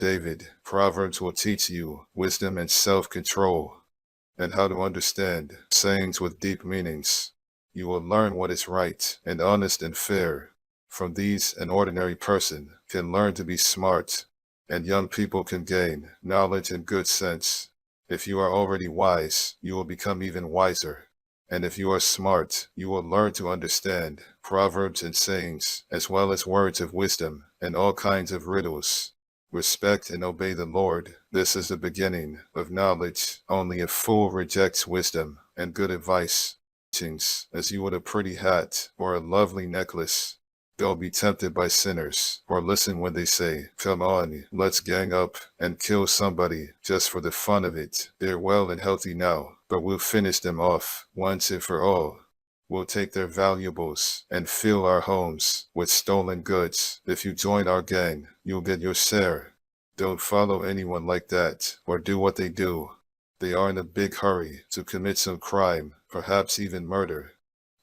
David, Proverbs will teach you wisdom and self-control, and how to understand sayings with deep meanings. You will learn what is right and honest and fair. From these, an ordinary person can learn to be smart, and young people can gain knowledge and good sense. If you are already wise, you will become even wiser. And if you are smart, you will learn to understand proverbs and sayings, as well as words of wisdom and all kinds of riddles. Respect and obey the Lord. This is the beginning of knowledge. Only a fool rejects wisdom and good advice. As you would a pretty hat or a lovely necklace. Don't be tempted by sinners, or listen when they say, "Come on, let's gang up and kill somebody just for the fun of it. They're well and healthy now, but we'll finish them off once and for all. We'll take their valuables and fill our homes with stolen goods. If you join our gang, you'll get your share." Don't follow anyone like that, or do what they do. They are in a big hurry to commit some crime, perhaps even murder.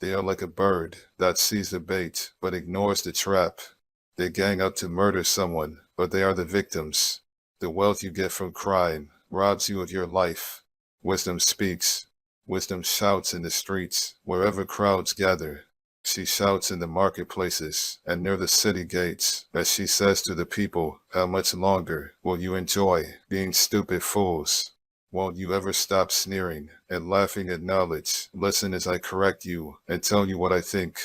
They are like a bird that sees the bait but ignores the trap. They gang up to murder someone, but they are the victims. The wealth you get from crime robs you of your life. Wisdom speaks. Wisdom shouts in the streets, wherever crowds gather. She shouts in the marketplaces and near the city gates, as she says to the people, "How much longer will you enjoy being stupid fools? Won't you ever stop sneering and laughing at knowledge? Listen as I correct you and tell you what I think.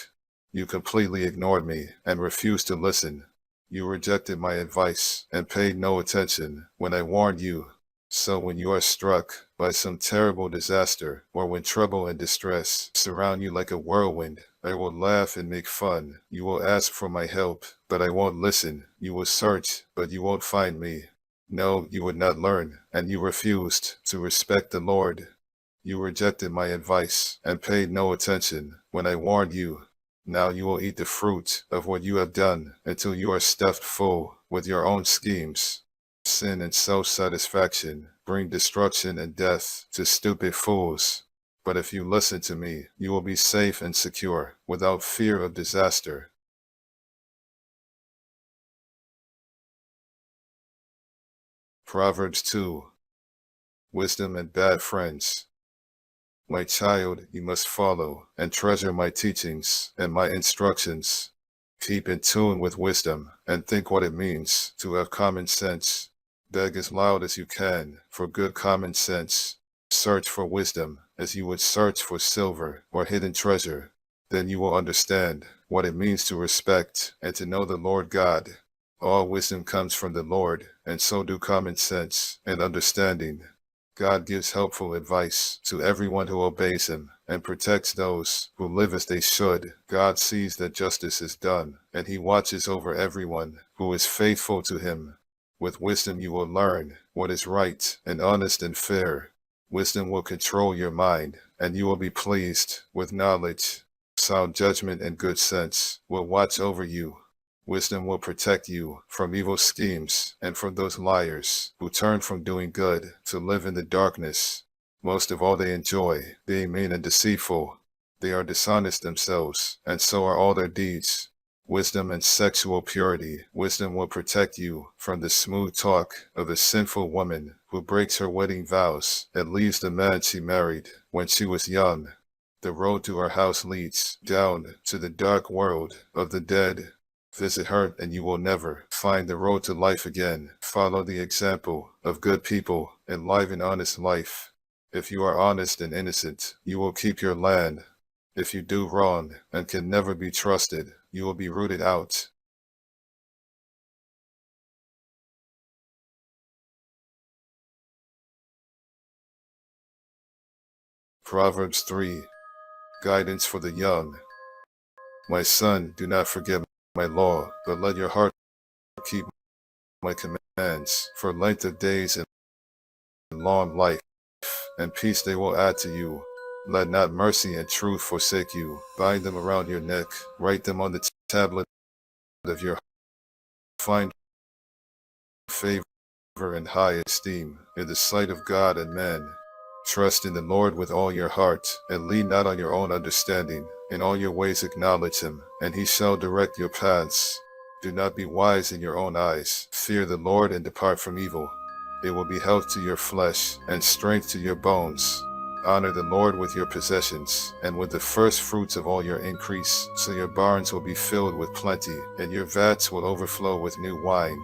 You completely ignored me and refused to listen. You rejected my advice and paid no attention when I warned you. So when you are struck by some terrible disaster, or when trouble and distress surround you like a whirlwind, I will laugh and make fun. You will ask for my help, but I won't listen. You will search, but you won't find me. No, you would not learn, and you refused to respect the Lord. You rejected my advice and paid no attention when I warned you. Now you will eat the fruit of what you have done until you are stuffed full with your own schemes. Sin and self-satisfaction bring destruction and death to stupid fools. But if you listen to me, you will be safe and secure, without fear of disaster. Proverbs 2. Wisdom and bad friends. My child, you must follow and treasure my teachings and my instructions. Keep in tune with wisdom and think what it means to have common sense. Beg as loud as you can for good common sense. Search for wisdom as you would search for silver or hidden treasure. Then you will understand what it means to respect and to know the Lord God. All wisdom comes from the Lord, and so do common sense and understanding. God gives helpful advice to everyone who obeys him and protects those who live as they should. God sees that justice is done, and he watches over everyone who is faithful to him. With wisdom you will learn what is right and honest and fair. Wisdom will control your mind, and you will be pleased with knowledge. Sound judgment and good sense will watch over you. Wisdom will protect you from evil schemes and from those liars who turn from doing good to live in the darkness. Most of all they enjoy being mean and deceitful. They are dishonest themselves, and so are all their deeds. Wisdom and sexual purity. Wisdom will protect you from the smooth talk of a sinful woman who breaks her wedding vows and leaves the man she married when she was young. The road to her house leads down to the dark world of the dead. Visit her and you will never find the road to life again. Follow the example of good people and live an honest life. If you are honest and innocent, you will keep your land. If you do wrong and can never be trusted, you will be rooted out. Proverbs 3. Guidance for the young. My son, do not forget my law, but let your heart keep my commands. For length of days and long life and peace they will add to you. Let not mercy and truth forsake you. Bind them around your neck. Write them on the tablet of your heart. Find favor and high esteem in the sight of God and men. Trust in the Lord with all your heart, and lean not on your own understanding. In all your ways acknowledge him, and he shall direct your paths. Do not be wise in your own eyes. Fear the Lord and depart from evil. It will be health to your flesh and strength to your bones. Honor the Lord with your possessions and with the first fruits of all your increase, so your barns will be filled with plenty, and your vats will overflow with new wine.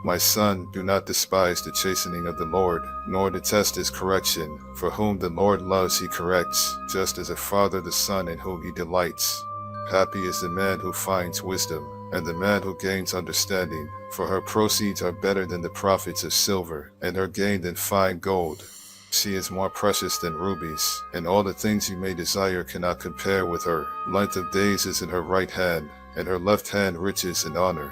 My son, do not despise the chastening of the Lord, nor detest his correction, for whom the Lord loves he corrects, just as a father the son in whom he delights. Happy is the man who finds wisdom, and the man who gains understanding, for her proceeds are better than the profits of silver, and her gain than fine gold. She is more precious than rubies, and all the things you may desire cannot compare with her. Length of days is in her right hand, and her left hand riches and honor.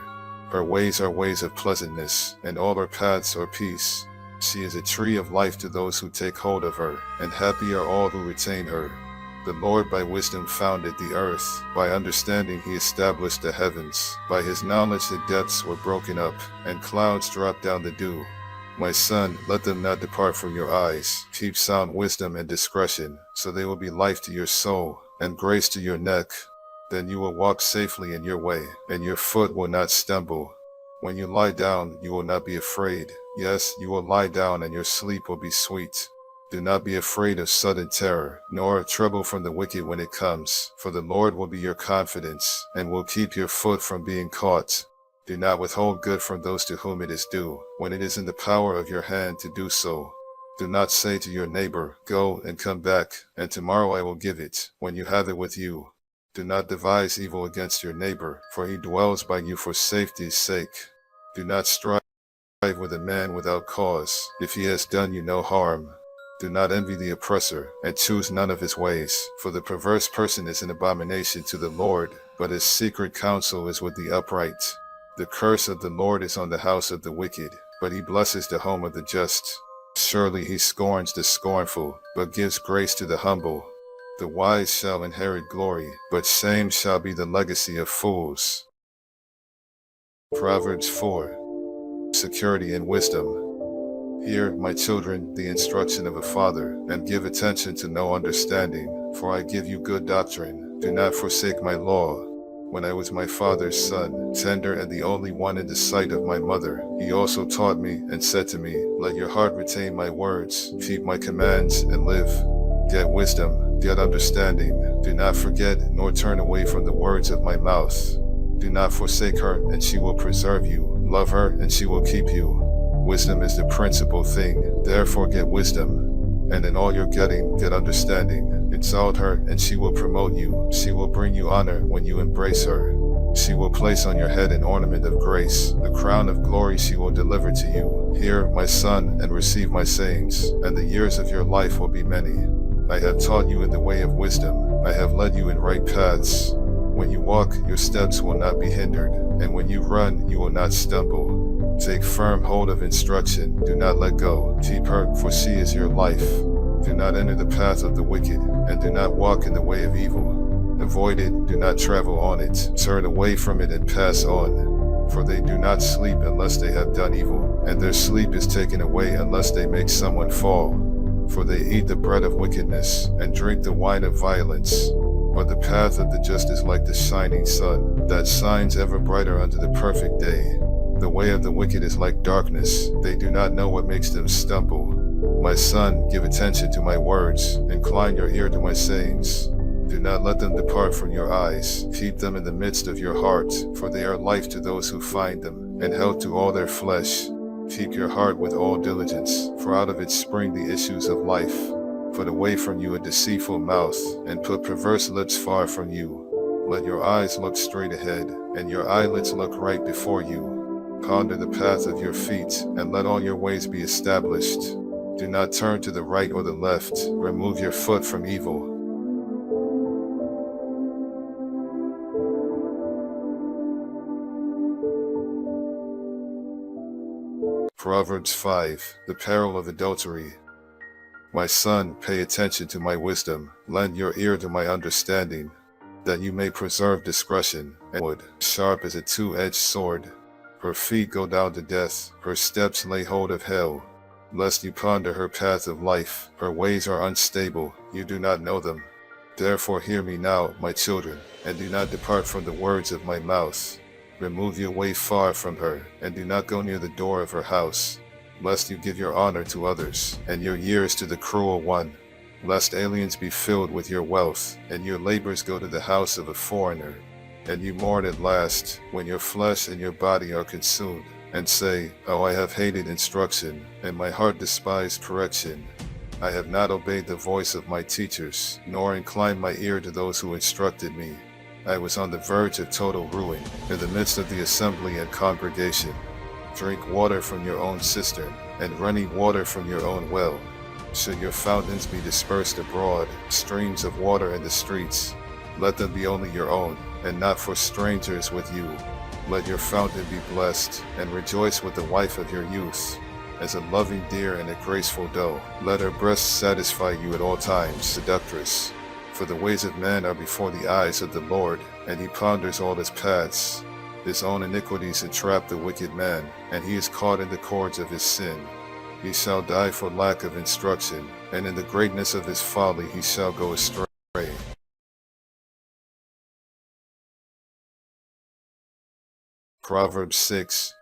Her ways are ways of pleasantness, and all her paths are peace. She is a tree of life to those who take hold of her, and happy are all who retain her. The Lord by wisdom founded the earth, by understanding he established the heavens. By his knowledge the depths were broken up, and clouds dropped down the dew. My son, let them not depart from your eyes. Keep sound wisdom and discretion, so they will be life to your soul, and grace to your neck. Then you will walk safely in your way, and your foot will not stumble. When you lie down, you will not be afraid. Yes, you will lie down, and your sleep will be sweet. Do not be afraid of sudden terror, nor of trouble from the wicked when it comes, for the Lord will be your confidence, and will keep your foot from being caught. Do not withhold good from those to whom it is due, when it is in the power of your hand to do so. Do not say to your neighbor, go and come back, and tomorrow I will give it, when you have it with you. Do not devise evil against your neighbor, for he dwells by you for safety's sake. Do not strive with a man without cause, if he has done you no harm. Do not envy the oppressor, and choose none of his ways, for the perverse person is an abomination to the Lord, but his secret counsel is with the upright. The curse of the Lord is on the house of the wicked, but he blesses the home of the just. Surely he scorns the scornful, but gives grace to the humble. The wise shall inherit glory, but shame shall be the legacy of fools. Proverbs 4. Security and wisdom. Hear, my children, the instruction of a father, and give attention to know understanding, for I give you good doctrine. Do not forsake my law. When I was my father's son, tender and the only one in the sight of my mother, he also taught me and said to me, let your heart retain my words, keep my commands, and live. Get wisdom, get understanding. Do not forget nor turn away from the words of my mouth. Do not forsake her, and she will preserve you. Love her, and she will keep you. Wisdom is the principal thing, therefore get wisdom. And in all your getting, get understanding. Exalt her, and she will promote you. She will bring you honor when you embrace her. She will place on your head an ornament of grace. The crown of glory she will deliver to you. Hear, my son, and receive my sayings, and the years of your life will be many. I have taught you in the way of wisdom. I have led you in right paths. When you walk, your steps will not be hindered, and when you run, you will not stumble. Take firm hold of instruction, do not let go. Keep her, for she is your life. Do not enter the path of the wicked, and do not walk in the way of evil. Avoid it, do not travel on it. Turn away from it and pass on. For they do not sleep unless they have done evil, and their sleep is taken away unless they make someone fall. For they eat the bread of wickedness, and drink the wine of violence. But the path of the just is like the shining sun, that shines ever brighter unto the perfect day. The way of the wicked is like darkness, they do not know what makes them stumble. My son, give attention to my words, incline your ear to my sayings. Do not let them depart from your eyes, keep them in the midst of your heart, for they are life to those who find them, and health to all their flesh. Keep your heart with all diligence, for out of it spring the issues of life. Put away from you a deceitful mouth, and put perverse lips far from you. Let your eyes look straight ahead, and your eyelids look right before you. Ponder the path of your feet, and let all your ways be established. Do not turn to the right or the left. Remove your foot from evil. Proverbs 5. The peril of adultery. My son, pay attention to my wisdom. Lend your ear to my understanding, that you may preserve discretion, and wood, sharp as a two-edged sword. Her feet go down to death, her steps lay hold of hell. Lest you ponder her path of life, her ways are unstable, you do not know them. Therefore hear me now, my children, and do not depart from the words of my mouth. Remove your way far from her, and do not go near the door of her house, lest you give your honor to others, and your years to the cruel one, lest aliens be filled with your wealth, and your labors go to the house of a foreigner, and you mourn at last, when your flesh and your body are consumed, and say, Oh, I have hated instruction, and my heart despised correction. I have not obeyed the voice of my teachers, nor inclined my ear to those who instructed me. I was on the verge of total ruin, in the midst of the assembly and congregation. Drink water from your own cistern, and running water from your own well. Should your fountains be dispersed abroad, streams of water in the streets, let them be only your own, and not for strangers with you. Let your fountain be blessed, and rejoice with the wife of your youth. As a loving deer and a graceful doe, let her breasts satisfy you at all times, seductress. For the ways of man are before the eyes of the Lord, and he ponders all his paths. His own iniquities entrap the wicked man, and he is caught in the cords of his sin. He shall die for lack of instruction, and in the greatness of his folly he shall go astray. Proverbs 6.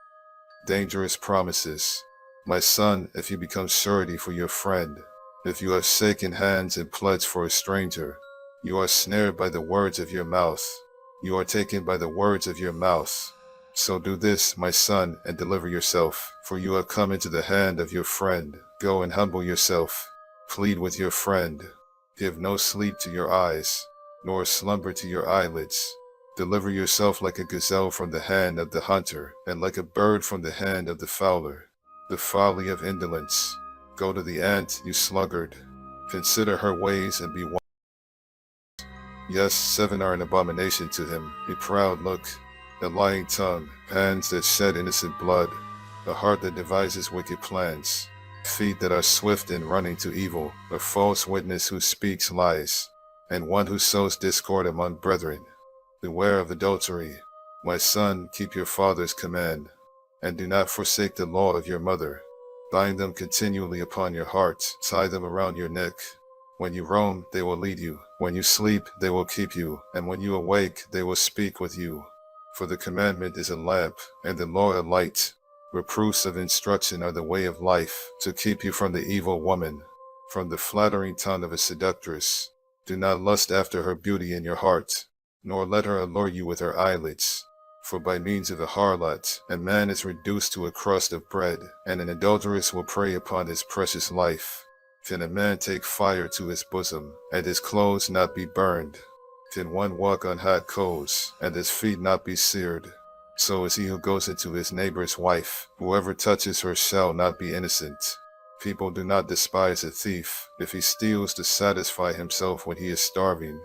Dangerous promises. My son, if you become surety for your friend, if you have shaken hands and pledged for a stranger, you are snared by the words of your mouth. You are taken by the words of your mouth. So do this, my son, and deliver yourself, for you have come into the hand of your friend. Go and humble yourself. Plead with your friend. Give no sleep to your eyes, nor slumber to your eyelids. Deliver yourself like a gazelle from the hand of the hunter, and like a bird from the hand of the fowler. The folly of indolence. Go to the ant, you sluggard. Consider her ways and be wise. Yes, 7 are an abomination to him, a proud look, a lying tongue, hands that shed innocent blood, a heart that devises wicked plans, feet that are swift in running to evil, a false witness who speaks lies, and one who sows discord among brethren. Beware of adultery. My son, keep your father's command, and do not forsake the law of your mother. Bind them continually upon your heart, tie them around your neck. When you roam, they will lead you. When you sleep, they will keep you. And when you awake, they will speak with you. For the commandment is a lamp, and the law a light. Reproofs of instruction are the way of life, to keep you from the evil woman, from the flattering tongue of a seductress. Do not lust after her beauty in your heart, nor let her allure you with her eyelids. For by means of a harlot, a man is reduced to a crust of bread, and an adulteress will prey upon his precious life. Can a man take fire to his bosom, and his clothes not be burned? Can one walk on hot coals, and his feet not be seared? So is he who goes into his neighbor's wife. Whoever touches her shall not be innocent. People do not despise a thief, if he steals to satisfy himself when he is starving.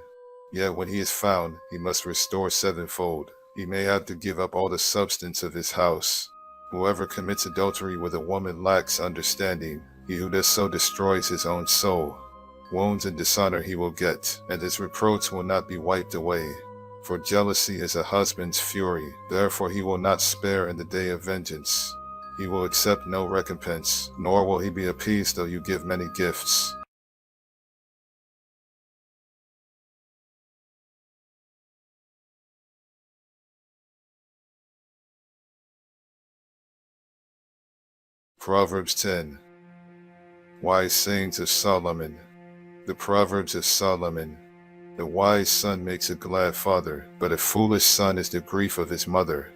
Yet when he is found, he must restore sevenfold. He may have to give up all the substance of his house. Whoever commits adultery with a woman lacks understanding. He who does so destroys his own soul. Wounds and dishonor he will get, and his reproach will not be wiped away. For jealousy is a husband's fury, therefore he will not spare in the day of vengeance. He will accept no recompense, nor will he be appeased though you give many gifts. Proverbs 10. Wise sayings of Solomon. The Proverbs of Solomon. The wise son makes a glad father, but a foolish son is the grief of his mother.